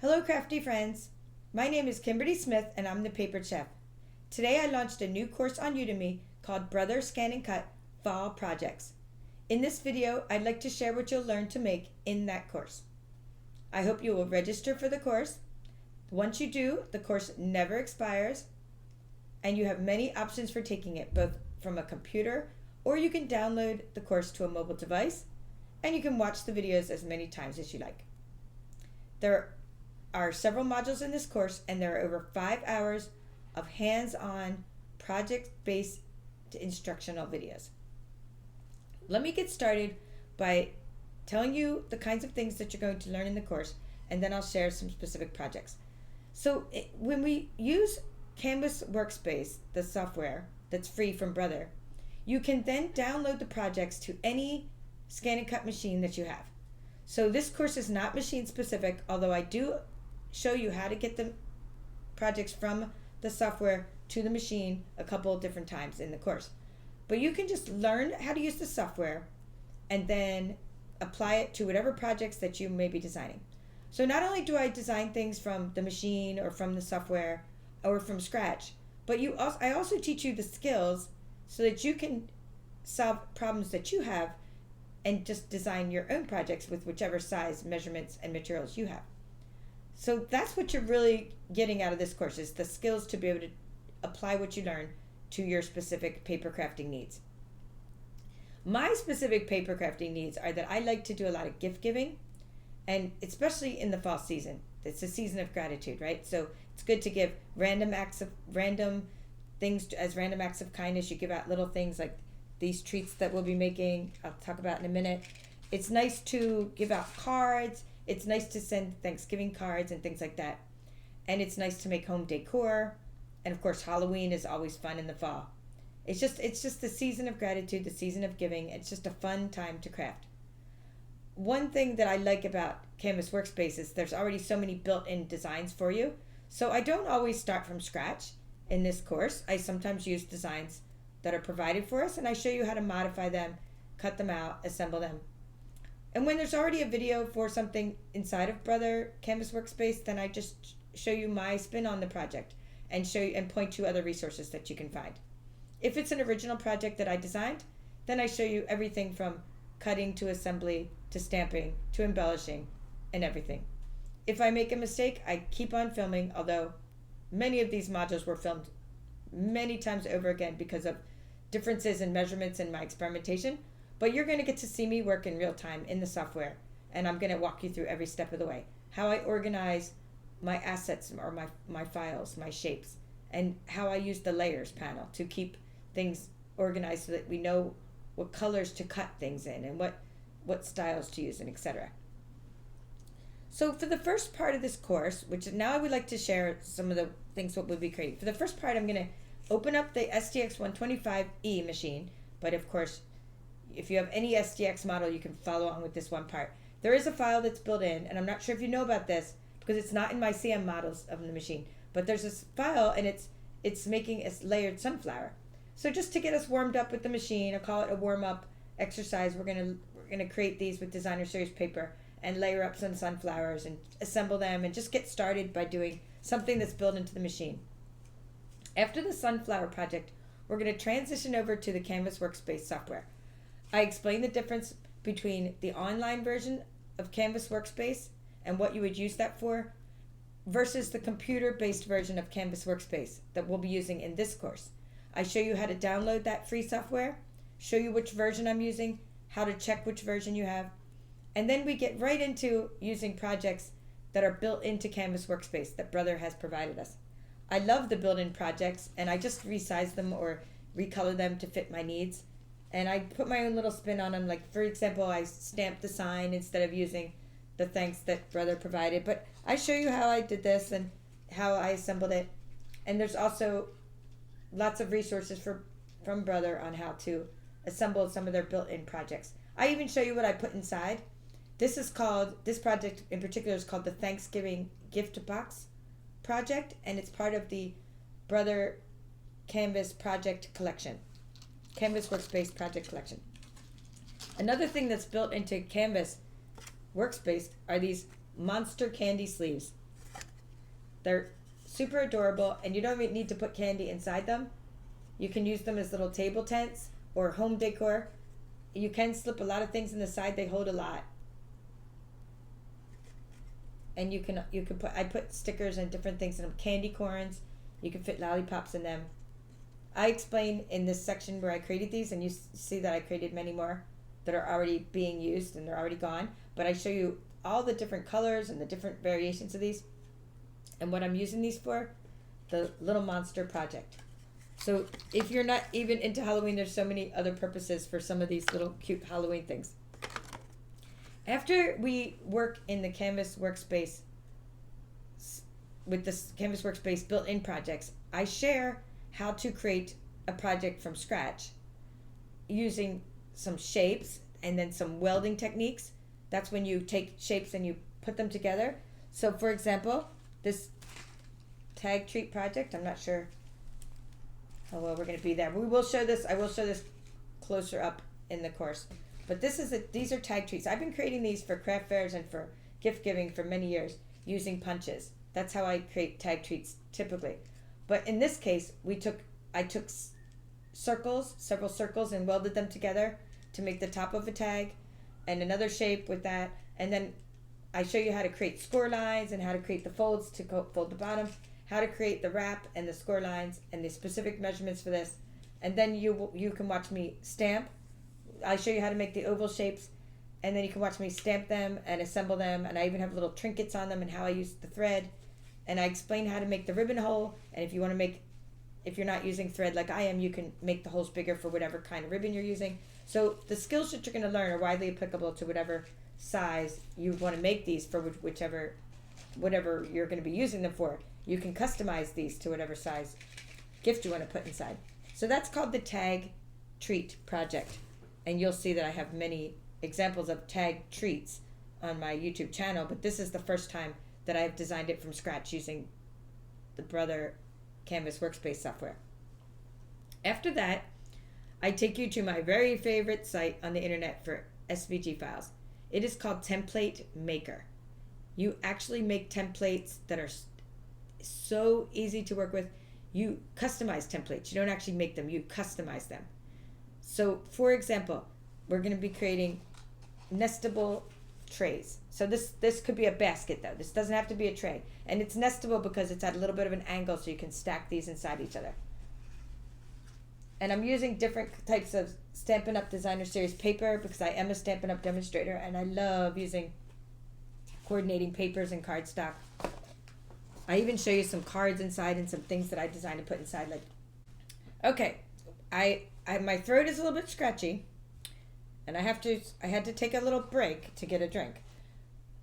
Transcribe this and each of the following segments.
Hello, crafty friends. My name is Kimberly Smith, and I'm the Papered Chef. Today, I launched a new course on Udemy called Brother ScanNCut Fall Projects. In this video, I'd like to share what you'll learn to make in that course. I hope you will register for the course. Once you do, the course never expires, and you have many options for taking it, both from a computer or you can download the course to a mobile device, and you can watch the videos as many times as you like. There are several modules in this course, and there are over 5 hours of hands-on project-based instructional videos. Let me get started by telling you the kinds of things that you're going to learn in the course, and then I'll share some specific projects. So when we use Canvas Workspace, the software that's free from Brother, you can then download the projects to any ScanNCut machine that you have. So this course is not machine specific, although I do show you how to get the projects from the software to the machine a couple of different times in the course. But you can just learn how to use the software and then apply it to whatever projects that you may be designing. So not only do I design things from the machine or from the software or from scratch, but I also teach you the skills so that you can solve problems that you have and just design your own projects with whichever size, measurements, and materials you have. So that's what you're really getting out of this course, is the skills to be able to apply what you learn to your specific paper crafting needs. My specific paper crafting needs are that I like to do a lot of gift giving, and especially in the fall season. It's a season of gratitude, right? So it's good to give random things as random acts of kindness. You give out little things like these treats that we'll be making, I'll talk about in a minute. It's nice to give out cards. It's nice to send Thanksgiving cards and things like that. And it's nice to make home decor. And of course, Halloween is always fun in the fall. It's just the season of gratitude, the season of giving. It's just a fun time to craft. One thing that I like about Canvas Workspace is there's already so many built-in designs for you. So I don't always start from scratch in this course. I sometimes use designs that are provided for us, and I show you how to modify them, cut them out, assemble them. And when there's already a video for something inside of Brother Canvas Workspace, then I just show you my spin on the project and show you and point to other resources that you can find. If it's an original project that I designed, then I show you everything from cutting to assembly to stamping to embellishing and everything. If I make a mistake, I keep on filming, although many of these modules were filmed many times over again because of differences in measurements in my experimentation. But you're going to get to see me work in real time in the software, and I'm going to walk you through every step of the way. How I organize my assets or my files, my shapes, and how I use the layers panel to keep things organized so that we know what colors to cut things in and what styles to use and etc. So for the first part of this course, which now I would like to share some of the things what we'll be creating. For the first part, I'm going to open up the STX 125E machine, but of course, if you have any STX model, you can follow on with this one part. There is a file that's built in, and I'm not sure if you know about this because it's not in my CM models of the machine, but there's this file and it's making a layered sunflower. So just to get us warmed up with the machine, I'll call it a warm-up exercise, we're gonna create these with designer series paper and layer up some sunflowers and assemble them and just get started by doing something that's built into the machine. After the sunflower project, we're going to transition over to the Canvas Workspace software. I explain the difference between the online version of Canvas Workspace and what you would use that for versus the computer-based version of Canvas Workspace that we'll be using in this course. I show you how to download that free software, show you which version I'm using, how to check which version you have, and then we get right into using projects that are built into Canvas Workspace that Brother has provided us. I love the built-in projects, and I just resize them or recolor them to fit my needs. And I put my own little spin on them. Like, for example, I stamped the sign instead of using the thanks that Brother provided. But I show you how I did this and how I assembled it. And there's also lots of resources from Brother on how to assemble some of their built-in projects. I even show you what I put inside. This project in particular is called the Thanksgiving Gift Box project, and it's part of the Brother Canvas project collection. Canvas Workspace project collection. Another thing that's built into Canvas Workspace are these monster candy sleeves. They're super adorable, and you don't even need to put candy inside them. You can use them as little table tents or home decor. You can slip a lot of things in the side. They hold a lot. And you can put, I put stickers and different things in them, candy corns. You can fit lollipops in them. I explain in this section where I created these, and you see that I created many more that are already being used and they're already gone. But I show you all the different colors and the different variations of these and what I'm using these for, the Little Monster Project. So if you're not even into Halloween, there's so many other purposes for some of these little cute Halloween things. After we work in the Canvas workspace, with this Canvas workspace built-in projects, I share how to create a project from scratch using some shapes and then some welding techniques. That's when you take shapes and you put them together. So for example, this tag treat project, I'm not sure how well we're going to be there. We will show this, I will show this closer up in the course. But these are tag treats. I've been creating these for craft fairs and for gift giving for many years using punches. That's how I create tag treats typically. But in this case, I took circles, several circles, and welded them together to make the top of a tag and another shape with that. And then I show you how to create score lines and how to create the folds to fold the bottom, how to create the wrap and the score lines and the specific measurements for this. And then you can watch me stamp. I show you how to make the oval shapes, and then you can watch me stamp them and assemble them, and I even have little trinkets on them and how I use the thread, and I explain how to make the ribbon hole. And if you're not using thread like I am, you can make the holes bigger for whatever kind of ribbon you're using. So the skills that you're going to learn are widely applicable to whatever size you want to make these for, whatever you're going to be using them for. You can customize these to whatever size gift you want to put inside. So that's called the Tag Treat Project. And you'll see that I have many examples of tag treats on my YouTube channel, but this is the first time that I've designed it from scratch using the Brother Canvas Workspace software. After that, I take you to my very favorite site on the internet for SVG files. It is called Template Maker. You actually make templates that are so easy to work with. You customize templates. You don't actually make them, you customize them. So, for example, we're going to be creating nestable trays. So this could be a basket, though. This doesn't have to be a tray. And it's nestable because it's at a little bit of an angle, so you can stack these inside each other. And I'm using different types of Stampin' Up! Designer Series paper because I am a Stampin' Up! Demonstrator, and I love using coordinating papers and cardstock. I even show you some cards inside and some things that I designed to put inside. Okay, my throat is a little bit scratchy, and I had to take a little break to get a drink.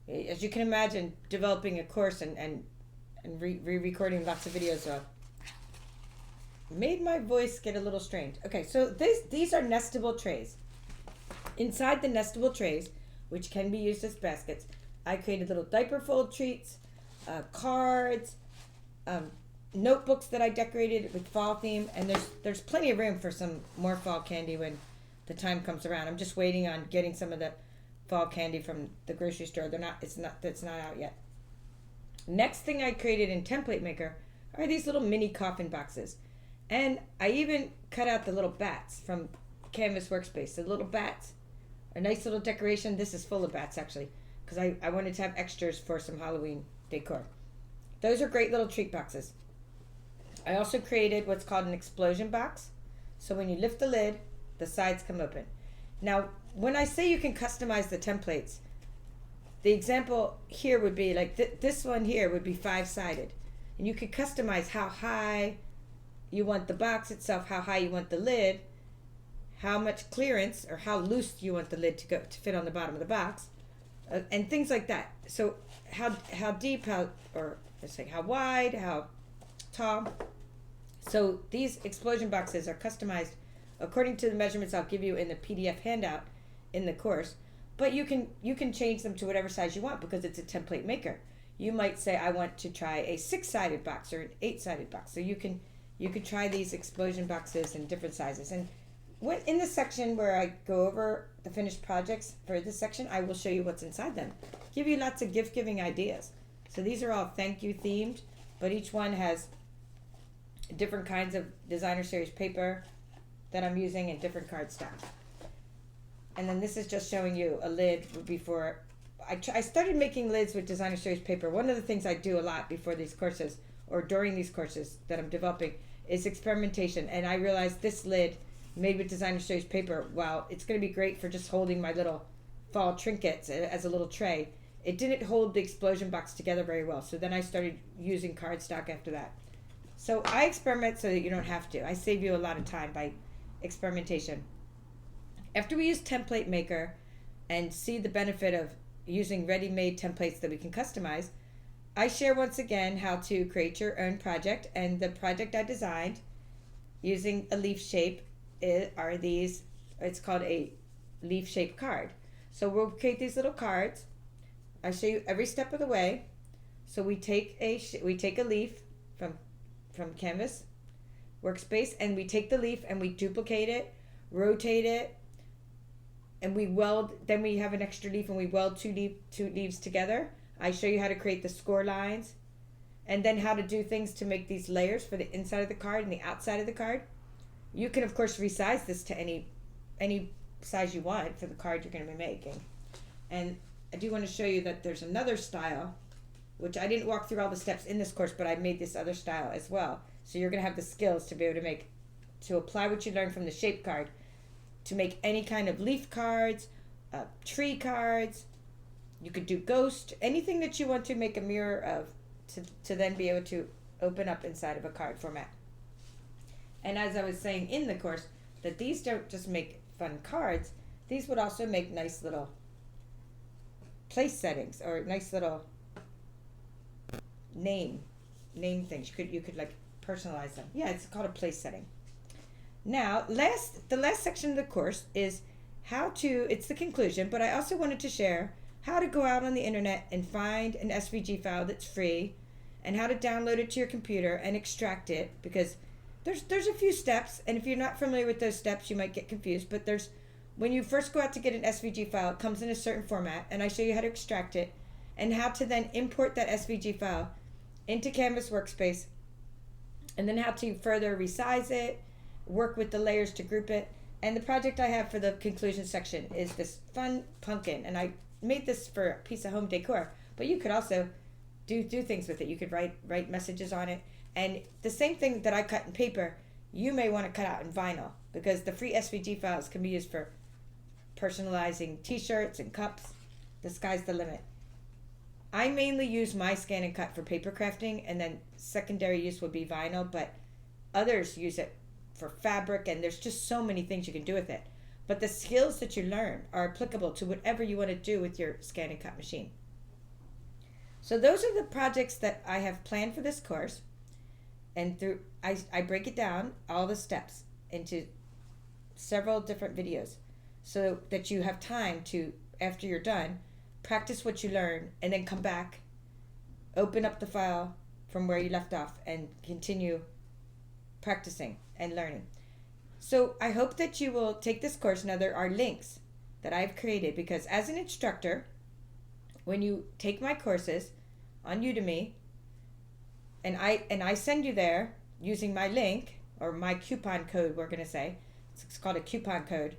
As you can imagine, developing a course and re-recording lots of videos made my voice get a little strained. Okay, so these are nestable trays. Inside the nestable trays, which can be used as baskets, I created little diaper fold treats, cards, notebooks that I decorated with fall theme, and there's plenty of room for some more fall candy when the time comes around. I'm just waiting on getting some of the fall candy from the grocery store. It's not out yet. Next thing I created in Template Maker are these little mini coffin boxes. And I even cut out the little bats from Canvas Workspace. The little bats, a nice little decoration. This is full of bats actually, because I wanted to have extras for some Halloween decor. Those are great little treat boxes. I also created what's called an explosion box. So when you lift the lid, the sides come open. Now, when I say you can customize the templates, the example here would be like this one here would be 5-sided. And you could customize how high you want the box itself, how high you want the lid, how much clearance or how loose you want the lid to fit on the bottom of the box, and things like that. So how deep, how wide, how tall. So these explosion boxes are customized according to the measurements I'll give you in the PDF handout in the course, but you can change them to whatever size you want because it's a template maker. You might say I want to try a 6-sided box or an 8-sided box. So you can try these explosion boxes in different sizes. And in the section where I go over the finished projects for this section, I will show you what's inside them. Give you lots of gift giving ideas. So these are all thank you themed. but each one has different kinds of designer series paper that I'm using and different cardstock. And then this is just showing you a lid before I started making lids with designer series paper. One of the things I do a lot before these courses or during these courses that I'm developing is experimentation. And I realized this lid made with designer series paper, wow, it's going to be great for just holding my little fall trinkets as a little tray. It didn't hold the explosion box together very well. So then I started using cardstock after that. So I experiment so that you don't have to. I save you a lot of time by experimentation. After we use Template Maker and see the benefit of using ready-made templates that we can customize, I share once again how to create your own project. And the project I designed using a leaf shape are these. It's called a leaf shape card. So we'll create these little cards. I show you every step of the way. So we take a leaf from Canvas Workspace, and we take the leaf and we duplicate it, rotate it, and we weld. Then we have an extra leaf and we weld two leaves together. I show you how to create the score lines, and then how to do things to make these layers for the inside of the card and the outside of the card. You can of course resize this to any size you want for the card you're going to be making. And I do want to show you that there's another style, which I didn't walk through all the steps in this course, but I made this other style as well. So you're going to have the skills to be able to apply what you learned from the shape card to make any kind of leaf cards, tree cards. You could do ghost, anything that you want to make a mirror of to then be able to open up inside of a card format. And as I was saying in the course, that these don't just make fun cards, these would also make nice little place settings or nice little name things. You could like personalize them. Yeah, it's called a place setting. Now, the last section of the course is it's the conclusion, but I also wanted to share how to go out on the internet and find an SVG file that's free, and how to download it to your computer and extract it, because there's a few steps, and if you're not familiar with those steps, you might get confused, but when you first go out to get an SVG file, it comes in a certain format, and I show you how to extract it, and how to then import that SVG file into Canvas Workspace, and then how to further resize it, work with the layers to group it. And the project I have for the conclusion section is this fun pumpkin, and I made this for a piece of home decor, but you could also do things with it. You could write messages on it, and the same thing that I cut in paper, you may want to cut out in vinyl, because the free SVG files can be used for personalizing t-shirts and cups. The sky's the limit. I mainly use my ScanNCut for paper crafting, and then secondary use would be vinyl, but others use it for fabric, and there's just so many things you can do with it. But the skills that you learn are applicable to whatever you want to do with your ScanNCut machine. So those are the projects that I have planned for this course, and I break it down, all the steps, into several different videos, so that you have time to, after you're done, practice what you learn, and then come back, open up the file from where you left off, and continue practicing and learning. So I hope that you will take this course. Now, there are links that I've created, because as an instructor, when you take my courses on Udemy, and I send you there using my link, or my coupon code, we're going to say, it's called a coupon code.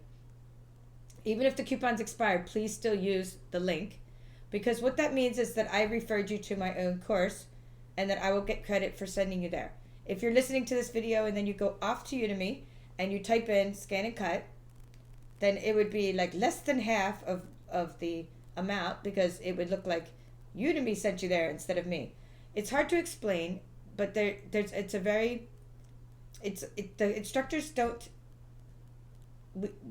Even if the coupon's expired, please still use the link, because what that means is that I referred you to my own course, and that I will get credit for sending you there. If you're listening to this video and then you go off to Udemy and you type in ScanNCut, then it would be like less than half of the amount, because it would look like Udemy sent you there instead of me. It's hard to explain, but the instructors don't.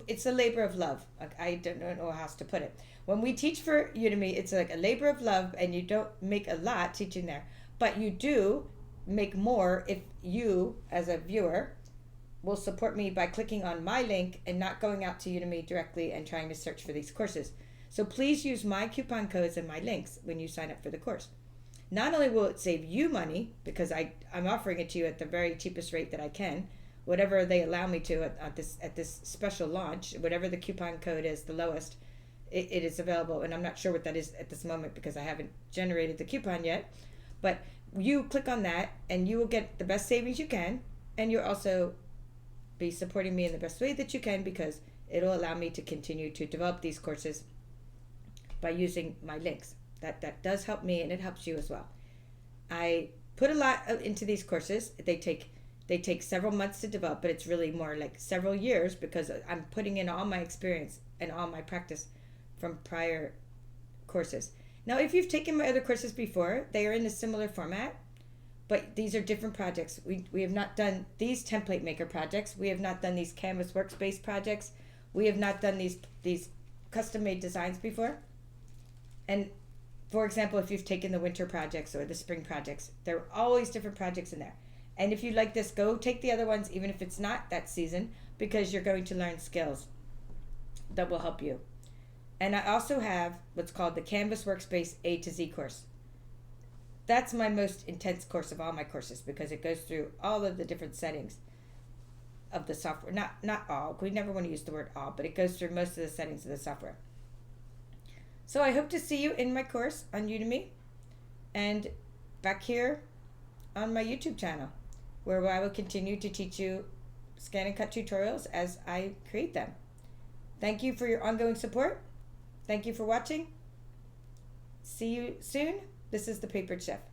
It's a labor of love. I don't know how else to put it. When we teach for Udemy, it's like a labor of love, and you don't make a lot teaching there, but you do make more if you, as a viewer, will support me by clicking on my link and not going out to Udemy directly and trying to search for these courses. So please use my coupon codes and my links when you sign up for the course. Not only will it save you money, because I'm offering it to you at the very cheapest rate that I can, whatever they allow me to at this special launch, whatever the coupon code is, the lowest, it is available, and I'm not sure what that is at this moment because I haven't generated the coupon yet. But you click on that and you will get the best savings you can, and you'll also be supporting me in the best way that you can, because it'll allow me to continue to develop these courses by using my links. That does help me, and it helps you as well. I put a lot into these courses. They take several months to develop, but it's really more like several years, because I'm putting in all my experience and all my practice from prior courses. Now, if you've taken my other courses before, they are in a similar format, but these are different projects. We have not done these template maker projects. We have not done these Canvas workspace projects. We have not done these custom made designs before. And for example, if you've taken the winter projects or the spring projects, there are always different projects in there. And if you like this, go take the other ones, even if it's not that season, because you're going to learn skills that will help you. And I also have what's called the Canvas Workspace A to Z course. That's my most intense course of all my courses, because it goes through all of the different settings of the software. Not all. We never want to use the word all, but it goes through most of the settings of the software. So I hope to see you in my course on Udemy and back here on my YouTube channel, where I will continue to teach you ScanNCut tutorials as I create them. Thank you for your ongoing support. Thank you for watching. See you soon. This is the Papered Chef.